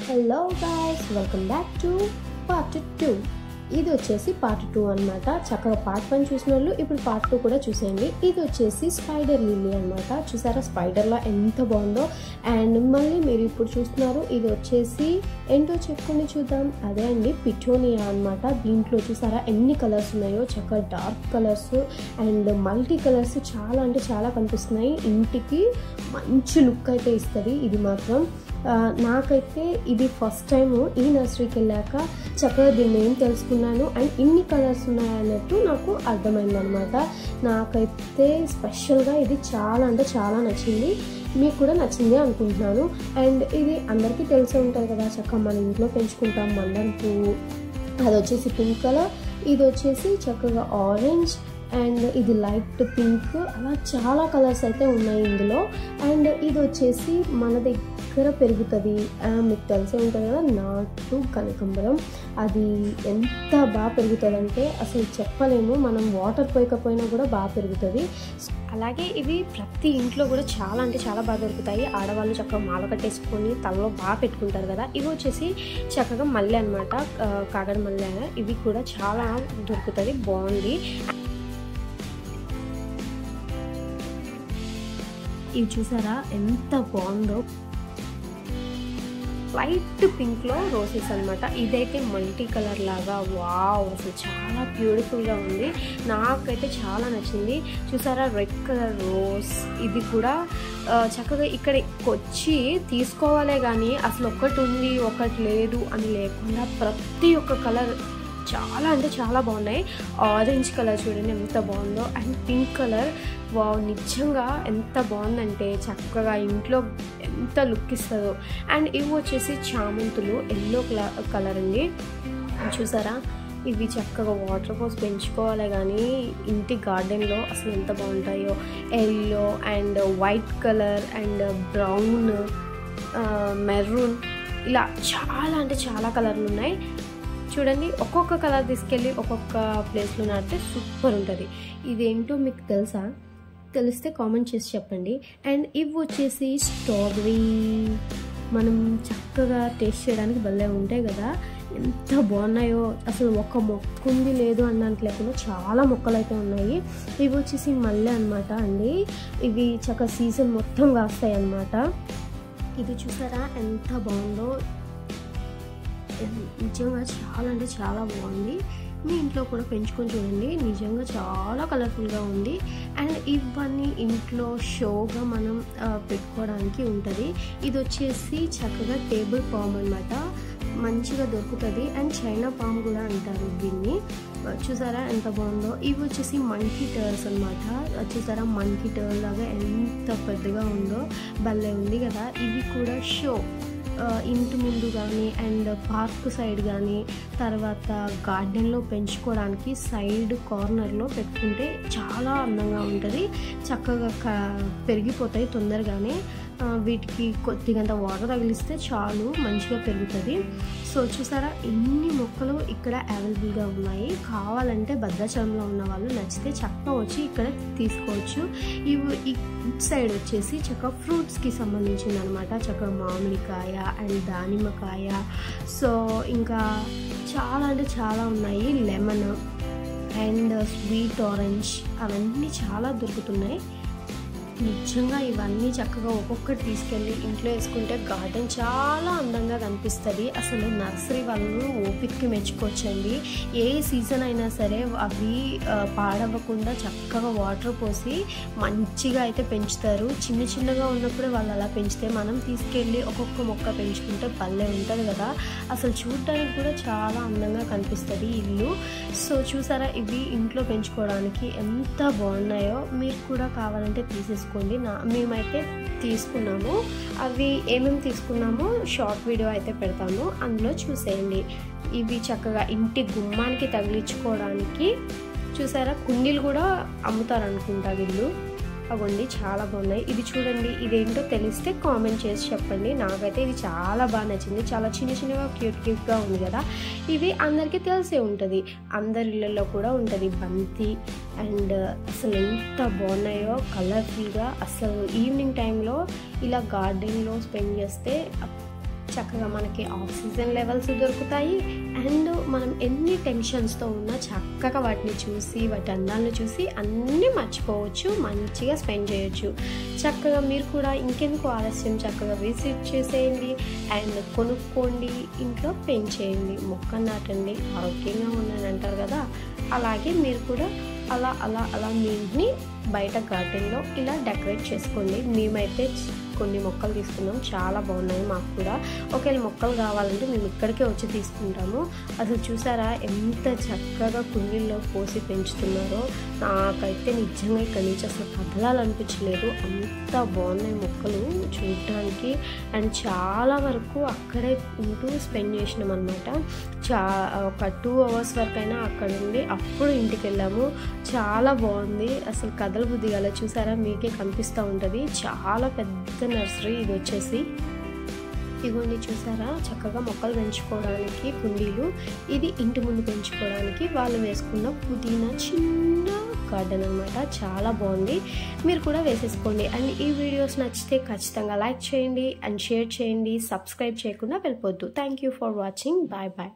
Hello guys, welcome back to part 2. ఇది వచ్చేసి part 2 అనమాట. చక్కగా పార్ట్ 1 చూసిన వాళ్ళు ఇప్పుడు పార్ట్ 2 కూడా చూసేయండి. ఇది వచ్చేసి స్పైడర్ లిల్లీ అనమాట. చూసారా స్పైడర్లా ఎంత బాగుందో. అండ్ మళ్ళీ మీరు ఇప్పుడు చూస్తున్నారు, ఇది వచ్చేసి ఏంటో చెప్పుకొని చూద్దాం. అదే అండి, పిటోనియా అనమాట. దీంట్లో చూసారా ఎన్ని కలర్స్ ఉన్నాయో, చక్కగా dark colours and multi colours చాలా అంటే చాలా కనిపిస్తున్నాయి. ఇంటికి మంచి లుక్ అయితే ఇస్తుంది ఇది మాత్రం. నాకైతే ఇది ఫస్ట్ టైము ఈ నర్సరీకి వెళ్ళాక చక్కగా దీన్ని ఏం తెలుసుకున్నాను అండ్ ఇన్ని కలర్స్ ఉన్నాయన్నట్టు నాకు అర్థమైందనమాట. నాకైతే స్పెషల్గా ఇది చాలా అంటే చాలా నచ్చింది. మీకు కూడా నచ్చింది అనుకుంటున్నాను. అండ్ ఇది అందరికీ తెలిసే ఉంటుంది కదా, చక్కగా మన ఇంట్లో పెంచుకుంటాం మందారం పువ్వు. అది వచ్చేసి పింక్ కలర్, ఇది వచ్చేసి చక్కగా ఆరెంజ్ అండ్ ఇది లైట్ పింక్, అలా చాలా కలర్స్ అయితే ఉన్నాయి ఇందులో. అండ్ ఇది వచ్చేసి మన దగ్గర పెరుగుతుంది, మీకు తెలిసే ఉంటుంది కదా, నాటు కనకాంబరం. అది ఎంత బాగా పెరుగుతుంది అంటే అసలు చెప్పలేము. మనం వాటర్ పోయకపోయినా కూడా బాగా పెరుగుతుంది. అలాగే ఇవి ప్రతి ఇంట్లో కూడా చాలా అంటే చాలా బాగా దొరుకుతాయి. ఆడవాళ్ళు చక్కగా మాల కట్టేసుకొని తలలో బాగా పెట్టుకుంటారు కదా. ఇవి వచ్చేసి చక్కగా మల్లె అనమాట, కాగడ మల్లె. ఇవి కూడా చాలా దొరుకుతుంది, బాగుంది. ఇవి చూసారా ఎంత బాగుందో, లైట్ పింక్లో రోసెస్ అనమాట. ఇదైతే మల్టీ కలర్ లాగా, వావ్, అసలు చాలా బ్యూటిఫుల్గా ఉంది. నాకైతే చాలా నచ్చింది. చూసారా రెడ్ కలర్ రోజ్, ఇది కూడా చక్కగా ఇక్కడికి వచ్చి తీసుకోవాలే కానీ అసలు ఒకటి ఉంది ఒకటి లేదు అని లేకుండా ప్రతి ఒక్క కలర్ చాలా అంటే చాలా బాగున్నాయి. ఆరెంజ్ కలర్ చూడండి ఎంత బాగుందో. అండ్ పింక్ కలర్, వావ్, నిజంగా ఎంత బాగుందంటే చక్కగా ఇంట్లో ఎంత లుక్ ఇస్తుందో. అండ్ ఇవి వచ్చేసి చామంతులు, ఎల్లో కలర్ అండి. చూసారా ఇవి చక్కగా వాటర్ పోసి పెంచుకోవాలి కానీ ఇంటి గార్డెన్లో అసలు ఎంత బాగుంటాయో. Yellow and white colour and brown, maroon, ఇలా చాలా అంటే చాలా కలర్లు ఉన్నాయి. చూడండి ఒక్కొక్క కలర్ తీసుకెళ్ళి ఒక్కొక్క ప్లేస్లో నాటితే సూపర్ ఉంటుంది. ఇదేంటో మీకు తెలుసా? తెలిస్తే కామెంట్ చేసి చెప్పండి. అండ్ ఇవి వచ్చేసి స్ట్రాబెరీ, మనం చక్కగా టేస్ట్ చేయడానికి భలే ఉంటాయి కదా, ఎంత బాగున్నాయో. అసలు ఒక మొక్క ఉంది లేదు అనడానికి లేకుండా చాలా మొక్కలు అయితే ఉన్నాయి. ఇవి వచ్చేసి మల్లె అనమాట అండి. ఇవి చక్కగా సీజన్ మొత్తం కాస్తాయి అన్నమాట. ఇది చూసారా ఎంత బాగుందో, నిజంగా చాలా అంటే చాలా బాగుంది. మీ ఇంట్లో కూడా పెంచుకొని చూడండి, నిజంగా చాలా కలర్ఫుల్గా ఉంది. అండ్ ఇవన్నీ ఇంట్లో షోగా మనం పెట్టుకోవడానికి ఉంటుంది. ఇది వచ్చేసి చక్కగా టేబుల్ పామ్ అనమాట, మంచిగా దొరుకుతుంది. అండ్ చైనా పామ్ కూడా అంటారు దీన్ని. చూసారా ఎంత బాగుందో. ఇవి వచ్చేసి మంకీ టర్స్ అనమాట. చూసారా మంకీ టర్ లాగా ఎంత పెద్దగా ఉందో, భలే ఉంది కదా. ఇవి కూడా షో ఇంటి ముందు కానీ అండ్ పార్క్ సైడ్ కానీ తర్వాత గార్డెన్లో పెంచుకోవడానికి సైడ్ కార్నర్లో పెట్టుకుంటే చాలా అందంగా ఉంటుంది. చక్కగా పెరిగిపోతాయి తొందరగానే. వీటికి కొద్దిగంత వాటర్ తగిలిస్తే చాలు, మంచిగా పెరుగుతుంది. సో చూసారా ఎన్ని మొక్కలు ఇక్కడ అవైలబుల్గా ఉన్నాయి. కావాలంటే భద్రాచలంలో ఉన్న వాళ్ళు నచ్చితే చక్కగా వచ్చి ఇక్కడ తీసుకోవచ్చు. ఇటు సైడ్ వచ్చేసి చక్కగా ఫ్రూట్స్కి సంబంధించింది అనమాట. చక్కగా మామిడికాయ అండ్ దానిమ్మకాయ, సో ఇంకా చాలా అంటే చాలా ఉన్నాయి. లెమన్ అండ్ స్వీట్ ఆరెంజ్, అవన్నీ చాలా దొరుకుతున్నాయి. నిజంగా ఇవన్నీ చక్కగా ఒక్కొక్కటి తీసుకెళ్ళి ఇంట్లో వేసుకుంటే గార్డెన్ చాలా అందంగా కనిపిస్తుంది. అసలు నర్సరీ వాళ్ళు ఓపికకి మెచ్చుకోవచ్చండి. ఏ సీజన్ అయినా సరే అవి పాడవ్వకుండా చక్కగా వాటర్ పోసి మంచిగా అయితే పెంచుతారు. చిన్న చిన్నగా ఉన్నప్పుడే వాళ్ళు అలా పెంచితే మనం తీసుకెళ్ళి ఒక్కొక్క మొక్క పెంచుకుంటే భలే ఉంటుంది కదా. అసలు చూడటానికి కూడా చాలా అందంగా కనిపిస్తుంది ఇల్లు. సో చూసారా ఇవి ఇంట్లో పెంచుకోవడానికి ఎంత బాగున్నాయో. మీరు కూడా కావాలంటే తీసేసుకోండి. మేమైతే తీసుకున్నాము. అవి ఏమేమి తీసుకున్నామో షార్ట్ వీడియో అయితే పెడతాము, అందులో చూసేయండి. ఇవి చక్కగా ఇంటి గుమ్మానికి తగిలించుకోవడానికి. చూసారా కుండీలు కూడా అమ్ముతారు అనుకుంటా వీళ్ళు. అవండి చాలా బాగున్నాయి. ఇది చూడండి, ఇదేంటో తెలిస్తే కామెంట్ చేసి చెప్పండి. నాకైతే ఇది చాలా బాగా నచ్చింది. చాలా చిన్న చిన్నగా క్యూట్గా ఉంది కదా. ఇవి అందరికీ తెలిసే ఉంటుంది, అందరి ఇళ్ళల్లో కూడా ఉంటుంది బంతి. అండ్ అసలు ఎంత బాగున్నాయో కలర్ఫుల్గా. అసలు ఈవినింగ్ టైంలో ఇలా గార్డెన్లో స్పెండ్ చేస్తే చక్కగా మనకి ఆక్సిజన్ లెవెల్స్ దొరుకుతాయి. అండ్ మనం ఎన్ని టెన్షన్స్తో ఉన్నా చక్కగా వాటిని చూసి వాటి అందాలను చూసి అన్నీ మర్చిపోవచ్చు, మంచిగా స్పెండ్ చేయొచ్చు. చక్కగా మీరు కూడా ఇంకెందుకు ఆలస్యం, చక్కగా విజిట్ చేసేయండి అండ్ కొనుక్కోండి, ఇంట్లో పెంచేయండి, మొక్కలు నాటండి, ఆరోగ్యంగా ఉండండి అంటారు కదా. అలాగే మీరు కూడా అలా మీ ఇంటిని బయట గార్డెన్లో ఇలా డెకరేట్ చేసుకోండి. మేమైతే కొన్ని మొక్కలు తీసుకున్నాం, చాలా బాగున్నాయి. మాకు కూడా ఒకవేళ మొక్కలు కావాలంటే మేము ఇక్కడికే వచ్చి తీసుకుంటాము. అసలు చూసారా ఎంత చక్కగా కుండీల్లో పోసి పెంచుతున్నారో. నాకైతే నిజంగా ఇక్కడి నుంచి అసలు కదలాలనిపించలేదు, అంత బాగున్నాయి మొక్కలు చూడటానికి. అండ్ చాలా వరకు అక్కడే ఉంటూ స్పెండ్ చేసినాం అనమాట. ఒక 2 hours వరకు అయినా అక్కడ ఉండి అప్పుడు ఇంటికి వెళ్ళాము. చాలా బాగుంది, అసలు కదల బుద్ధి గల. చూసారా, మీకే కనిపిస్తూ ఉంటుంది. చాలా పెద్ద నర్సరీ ఇది వచ్చేసి. ఇదిగోండి చూసారా, చక్కగా మొక్కలు పెంచుకోవడానికి కుండీలు. ఇది ఇంటి ముందు పెంచుకోవడానికి వాళ్ళు వేసుకున్న పుదీనా చిన్న గార్డెన్ అనమాట. చాలా బాగుంది, మీరు కూడా వేసేసుకోండి. అండ్ ఈ వీడియోస్ నచ్చితే ఖచ్చితంగా లైక్ చేయండి అండ్ షేర్ చేయండి. సబ్స్క్రైబ్ చేయకుండా వెళ్ళిపోద్దు. Thank you for watching. Bye bye.